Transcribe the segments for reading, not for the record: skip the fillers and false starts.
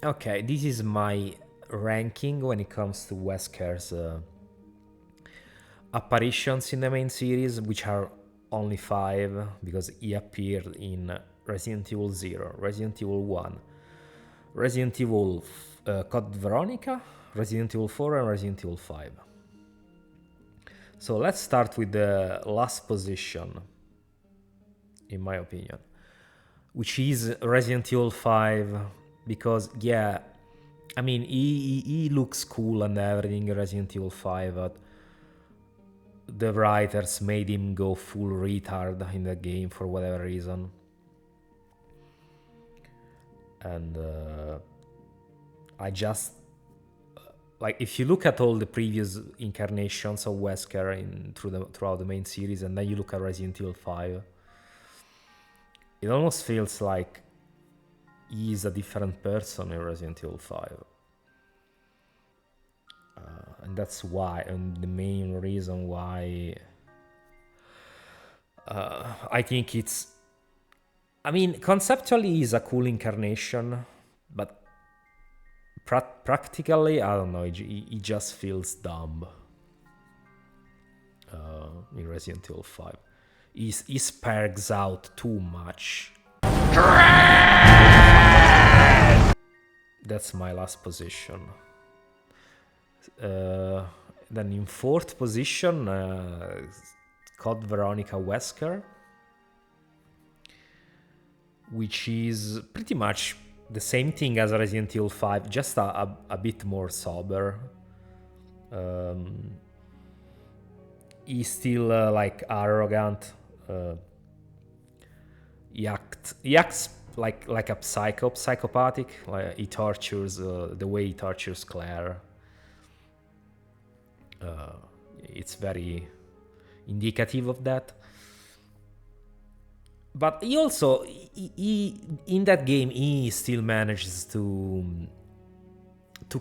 Okay, this is my ranking when it comes to Wesker's apparitions in the main series, which are only 5 because he appeared in Resident Evil 0, Resident Evil 1, Resident Evil Code Veronica, Resident Evil 4, and Resident Evil 5. So let's start with the last position, in my opinion, which is Resident Evil 5, because, yeah, I mean, he looks cool and everything, Resident Evil 5, but the writers made him go full retard in the game for whatever reason. And I just like, if you look at all the previous incarnations of Wesker throughout the main series, and then you look at Resident Evil 5, it almost feels like he's a different person in Resident Evil 5. And that's why, and the main reason why I think it's, I mean, conceptually he's a cool incarnation, but practically, I don't know, he just feels dumb in Resident Evil 5. He sparks out too much. That's my last position. Then in fourth position, Code Veronica Wesker, which is pretty much the same thing as Resident Evil 5, just a bit more sober. He's still like arrogant. He acts like a psychopathic. Like he tortures the way he tortures Claire. It's very indicative of that. But he also, in that game, he still manages to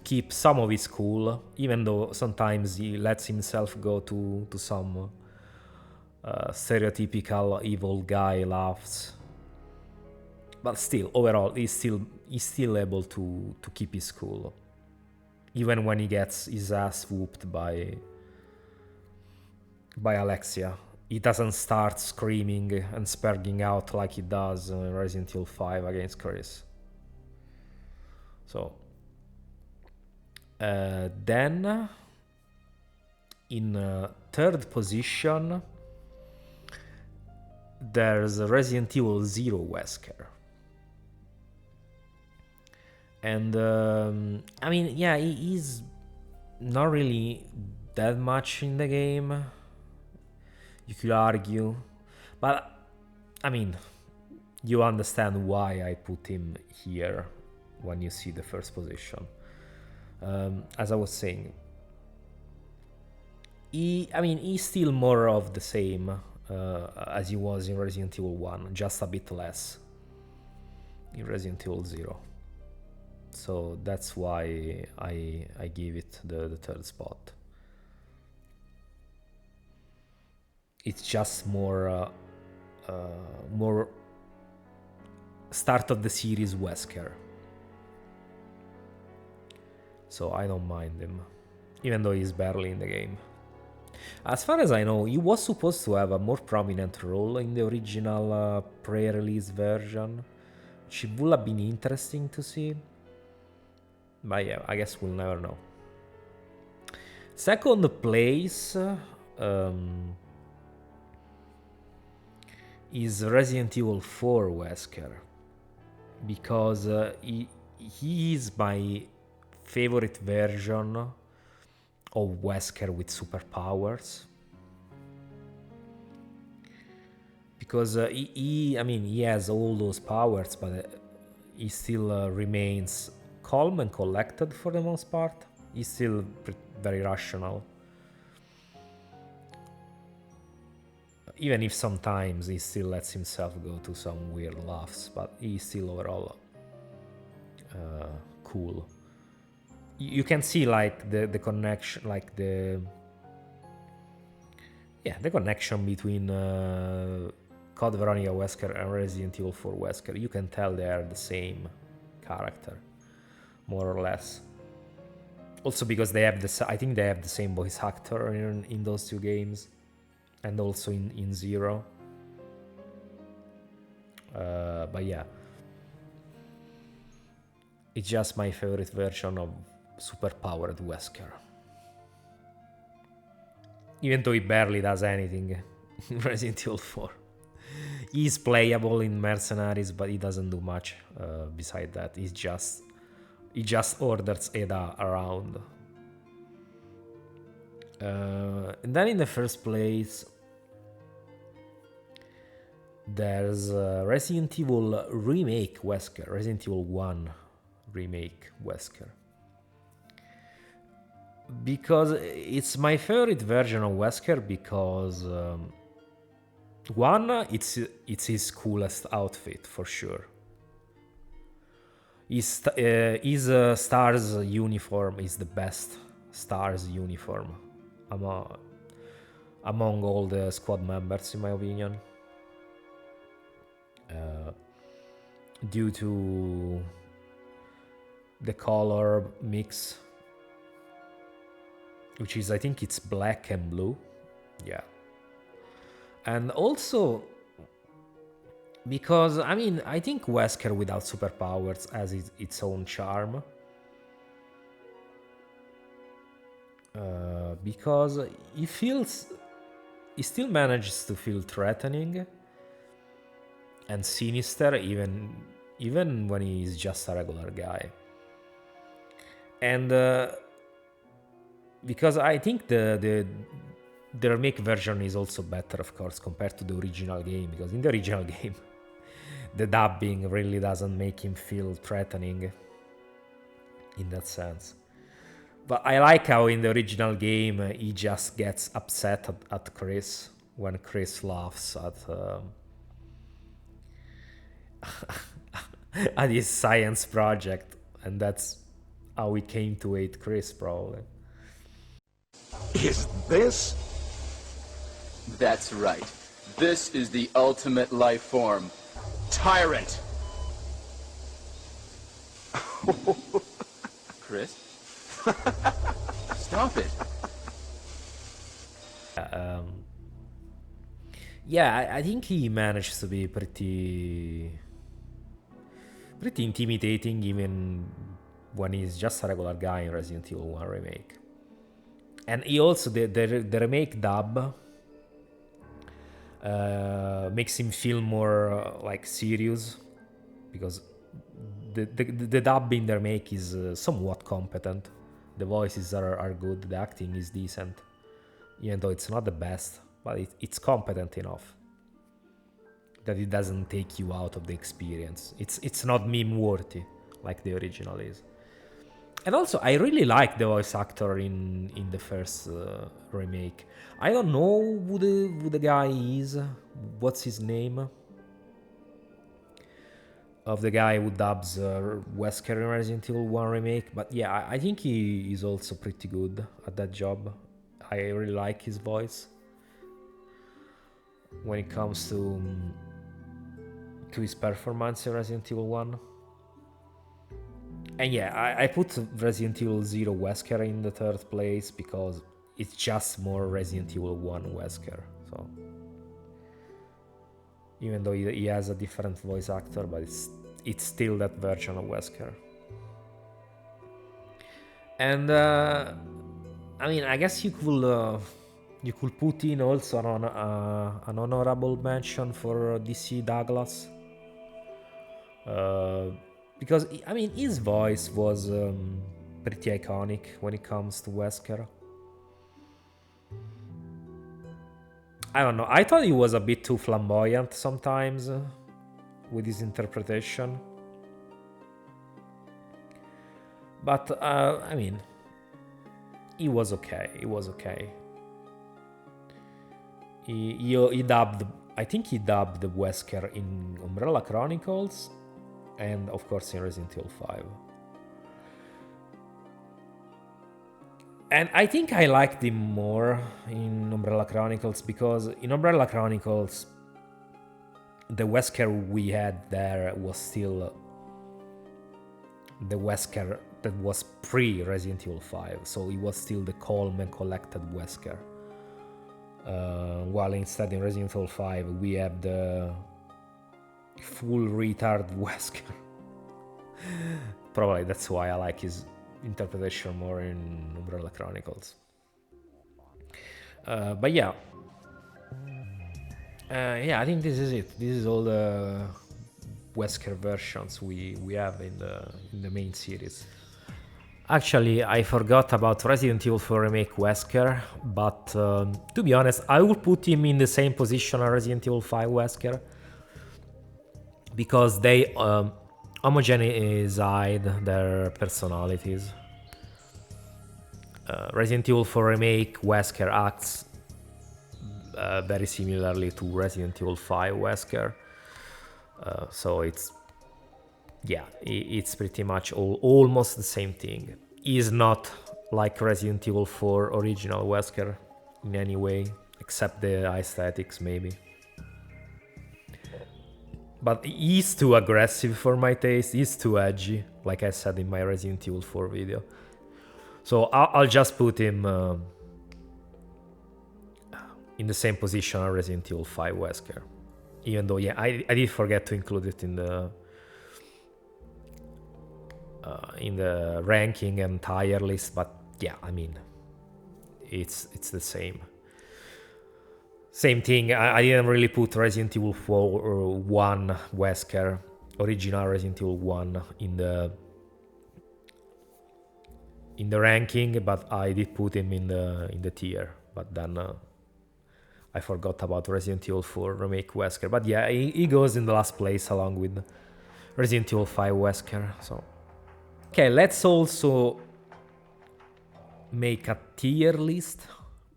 keep some of his cool, even though sometimes he lets himself go to some stereotypical evil guy laughs. But still, overall, he's still able to keep his cool, even when he gets his ass whooped by Alexia. He doesn't start screaming and spurging out like he does in Resident Evil 5 against Chris. So then in third position there's Resident Evil 0 Wesker. And I mean, yeah, he's not really that much in the game, you could argue, but I mean, you understand why I put him here when you see the first position. As I was saying, he's still more of the same as he was in Resident Evil 1, just a bit less in Resident Evil 0. So that's why I give it the third spot. It's just more start of the series Wesker. So I don't mind him, even though he's barely in the game. As far as I know, he was supposed to have a more prominent role in the original pre-release version, which would have been interesting to see. But yeah, I guess we'll never know. Second place is Resident Evil 4 Wesker, because he is my favorite version of Wesker with superpowers. Because he has all those powers, but he still remains calm and collected for the most part. He's still very rational. Even if sometimes he still lets himself go to some weird laughs, but he's still overall cool. You can see like the connection, like the connection between Code Veronica Wesker and Resident Evil 4 Wesker. You can tell they are the same character. more or less. Also because they have I think they have the same voice actor in those two games, and also in Zero. But yeah, it's just my favorite version of superpowered Wesker. Even though he barely does anything in Resident Evil 4. He's playable in Mercenaries, but he doesn't do much beside that. He just orders Ada around. And then in the first place, there's Resident Evil remake Wesker, Resident Evil 1 remake Wesker. Because it's my favorite version of Wesker because one, it's his coolest outfit for sure. His Stars uniform is the best Stars uniform among all the squad members, in my opinion. Due to the color mix, which is, I think it's black and blue. Yeah. And also because, I mean, I think Wesker without superpowers has its own charm. Because he still manages to feel threatening and sinister even when he's just a regular guy. And because I think the remake version is also better, of course, compared to the original game, because in the original game the dubbing really doesn't make him feel threatening in that sense. But I like how in the original game he just gets upset at Chris when Chris laughs at his science project, and that's how we came to hate Chris, probably. Is this? That's right. This is the ultimate life form. Tyrant! Chris? Stop it. Yeah, I think he managed to be pretty intimidating even when he's just a regular guy in Resident Evil 1 remake. And he also, the remake dub makes him feel more like serious, because the dub in the remake is somewhat competent. The voices are good, the acting is decent, even though it's not the best, but it's competent enough that it doesn't take you out of the experience. It's not meme worthy like the original is. And also, I really like the voice actor in the first remake. I don't know who the guy is. What's his name? Of the guy who dubs Wesker in Resident Evil 1 remake. But yeah, I think he is also pretty good at that job. I really like his voice when it comes to his performance in Resident Evil 1. And yeah, I put Resident Evil 0 Wesker in the third place because it's just more Resident Evil 1 Wesker. So even though he has a different voice actor, but it's still that version of Wesker. And I mean, I guess you could put in also an honorable mention for DC Douglas. Because, I mean, his voice was pretty iconic when it comes to Wesker. I don't know, I thought he was a bit too flamboyant sometimes with his interpretation. But, I mean, he was okay. He dubbed, I think he dubbed Wesker in Umbrella Chronicles, and of course in Resident Evil 5. And I think I liked him more in Umbrella Chronicles, because in Umbrella Chronicles the Wesker we had there was still the Wesker that was pre-Resident Evil 5, so he was still the calm and collected Wesker. While instead in Resident Evil 5 we have the full retard Wesker. Probably that's why I like his interpretation more in Umbrella Chronicles. But yeah. Yeah, I think this is it. This is all the Wesker versions we have in the main series. Actually, I forgot about Resident Evil 4 Remake Wesker, but to be honest, I would put him in the same position as Resident Evil 5 Wesker, because they homogeneize their personalities. Resident Evil 4 Remake Wesker acts very similarly to Resident Evil 5 Wesker, so it's pretty much almost the same thing. He's not like Resident Evil 4 original Wesker in any way, except the aesthetics maybe. But he's too aggressive for my taste, he's too edgy, like I said in my Resident Evil 4 video. So I'll just put him in the same position as Resident Evil 5 Wesker. Even though, yeah, I did forget to include it in the ranking and tier list, but yeah, I mean, it's the same. Same thing, I didn't really put Resident Evil 4 or 1 Wesker, original Resident Evil 1 in the ranking, but I did put him in the tier. But then I forgot about Resident Evil 4 Remake Wesker. But yeah, he goes in the last place along with Resident Evil 5 Wesker. So okay, let's also make a tier list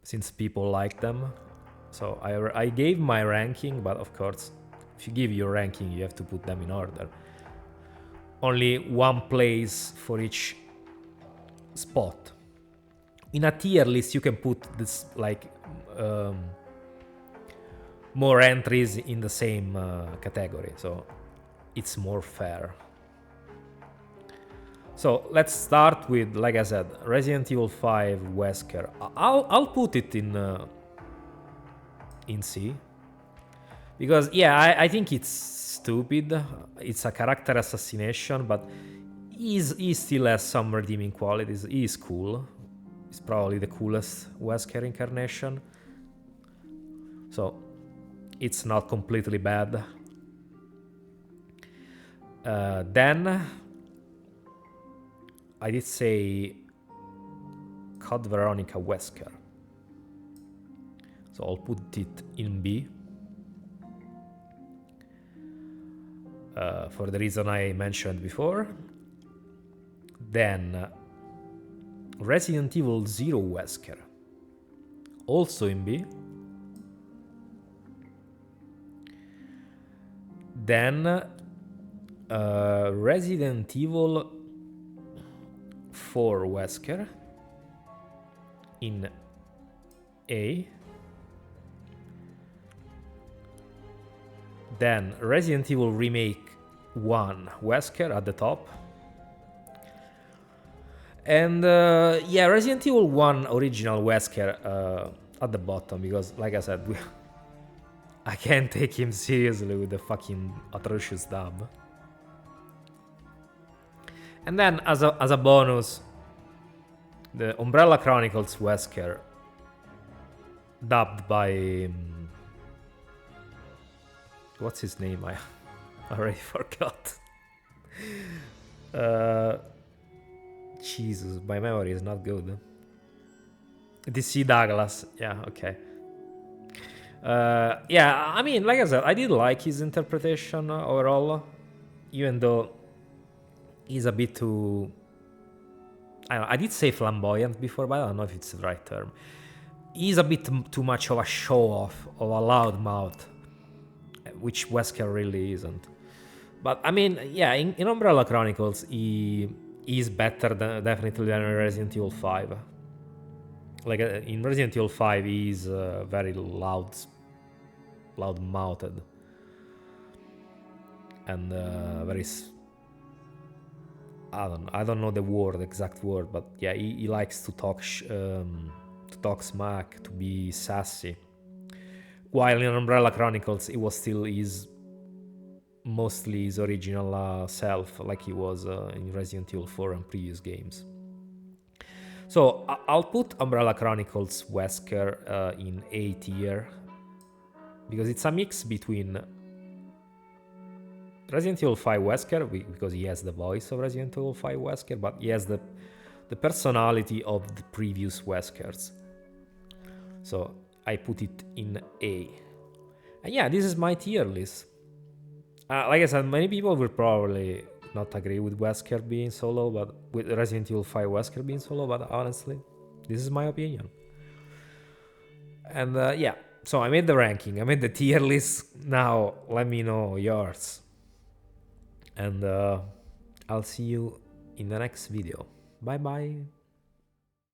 since people like them. So I gave my ranking, but of course, if you give your ranking, you have to put them in order. Only one place for each spot. In a tier list, you can put this like more entries in the same category, so it's more fair. So let's start with, like I said, Resident Evil 5 Wesker. I'll put it in C, because yeah, I think it's stupid. It's a character assassination, but he still has some redeeming qualities. He is cool. He's probably the coolest Wesker incarnation. So it's not completely bad. Then I did say Code Veronica Wesker. So I'll put it in B. For the reason I mentioned before. Then Resident Evil 0 Wesker, also in B. Then Resident Evil 4 Wesker in A. Then Resident Evil Remake 1 Wesker at the top. And yeah, Resident Evil 1 original Wesker at the bottom, because like I said, I can't take him seriously with the fucking atrocious dub. And then as a bonus, the Umbrella Chronicles Wesker, dubbed by what's his name? I already forgot. Jesus, my memory is not good. DC Douglas, yeah, okay. Yeah, I mean, like I said, I did like his interpretation overall, even though he's a bit too... I don't know, I did say flamboyant before, but I don't know if it's the right term. He's a bit too much of a show-off, of a loud mouth, which Wesker really isn't. But I mean, yeah, in Umbrella Chronicles, he is better definitely than Resident Evil 5. Like in Resident Evil 5, he's very loud-mouthed and very I don't know the word, exact word, but yeah, he likes to talk smack, to be sassy. While in Umbrella Chronicles, it was still mostly his original self, like he was in Resident Evil 4 and previous games. So I'll put Umbrella Chronicles Wesker in A tier because it's a mix between Resident Evil 5 Wesker, because he has the voice of Resident Evil 5 Wesker, but he has the personality of the previous Weskers. So I put it in A. And yeah, this is my tier list. Like I said, many people will probably not agree with Wesker being solo, but with Resident Evil 5 Wesker being solo, but honestly, this is my opinion. And yeah, so I made the ranking, I made the tier list. Now let me know yours. And I'll see you in the next video. Bye bye.